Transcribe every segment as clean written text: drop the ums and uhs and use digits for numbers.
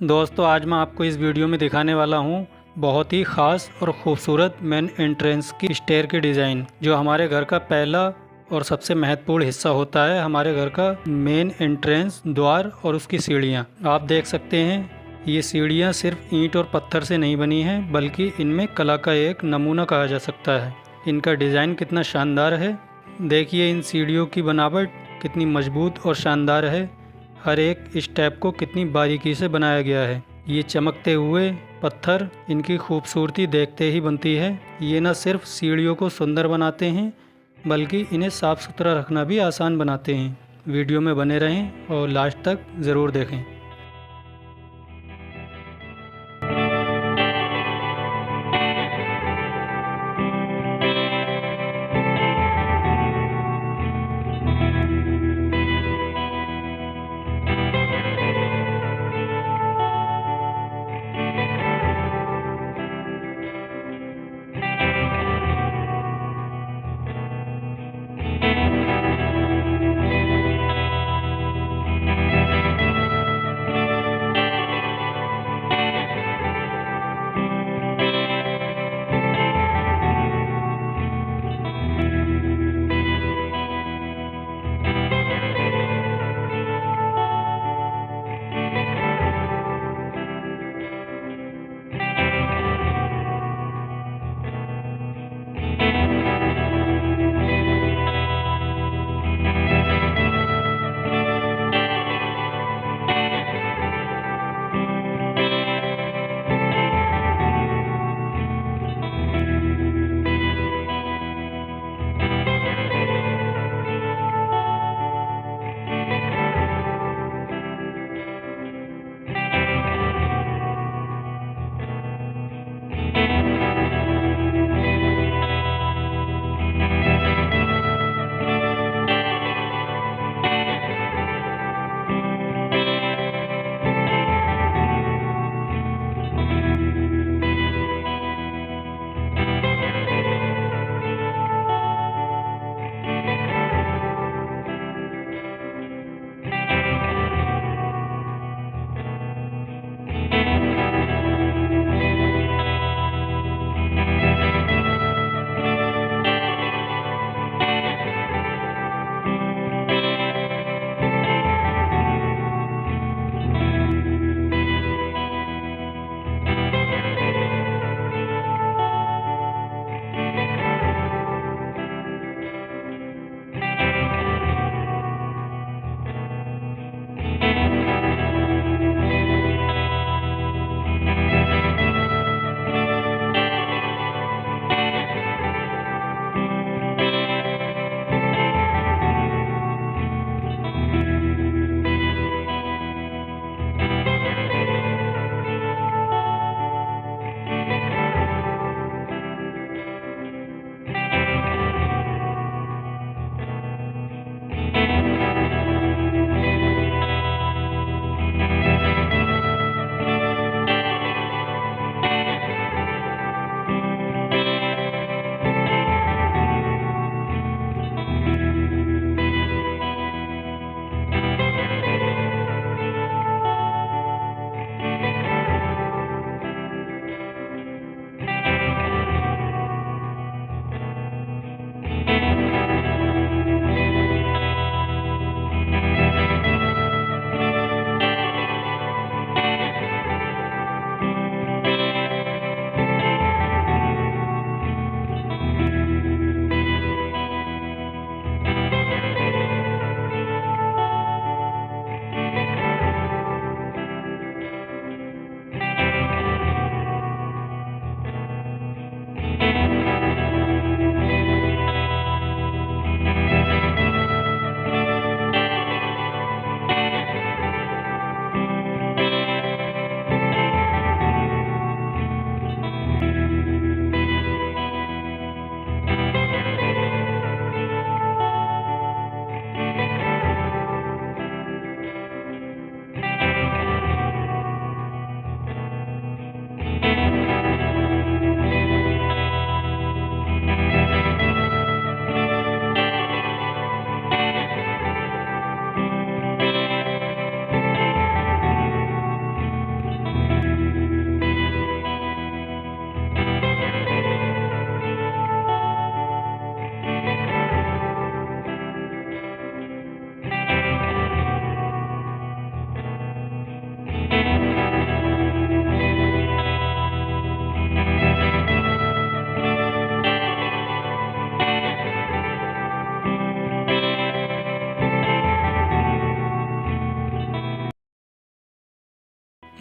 दोस्तों आज मैं आपको इस वीडियो में दिखाने वाला हूँ बहुत ही ख़ास और ख़ूबसूरत मेन एंट्रेंस की स्टेयर की डिज़ाइन, जो हमारे घर का पहला और सबसे महत्वपूर्ण हिस्सा होता है। हमारे घर का मेन एंट्रेंस द्वार और उसकी सीढ़ियाँ आप देख सकते हैं। ये सीढ़ियाँ सिर्फ ईंट और पत्थर से नहीं बनी हैं, बल्कि इनमें कला का एक नमूना कहा जा सकता है। इनका डिज़ाइन कितना शानदार है। देखिए इन सीढ़ियों की बनावट कितनी मजबूत और शानदार है। हर एक स्टेप को कितनी बारीकी से बनाया गया है। ये चमकते हुए पत्थर इनकी खूबसूरती देखते ही बनती है। ये न सिर्फ सीढ़ियों को सुंदर बनाते हैं, बल्कि इन्हें साफ़ सुथरा रखना भी आसान बनाते हैं। वीडियो में बने रहें और लास्ट तक ज़रूर देखें।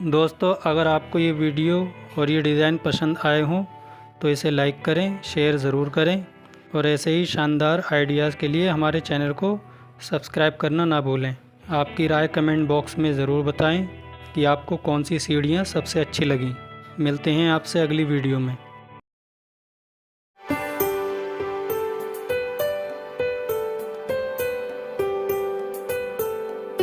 दोस्तों, अगर आपको ये वीडियो और ये डिज़ाइन पसंद आए हों तो इसे लाइक करें, शेयर ज़रूर करें और ऐसे ही शानदार आइडियाज़ के लिए हमारे चैनल को सब्सक्राइब करना ना भूलें। आपकी राय कमेंट बॉक्स में ज़रूर बताएं कि आपको कौन सी सीढ़ियाँ सबसे अच्छी लगीं। मिलते हैं आपसे अगली वीडियो में।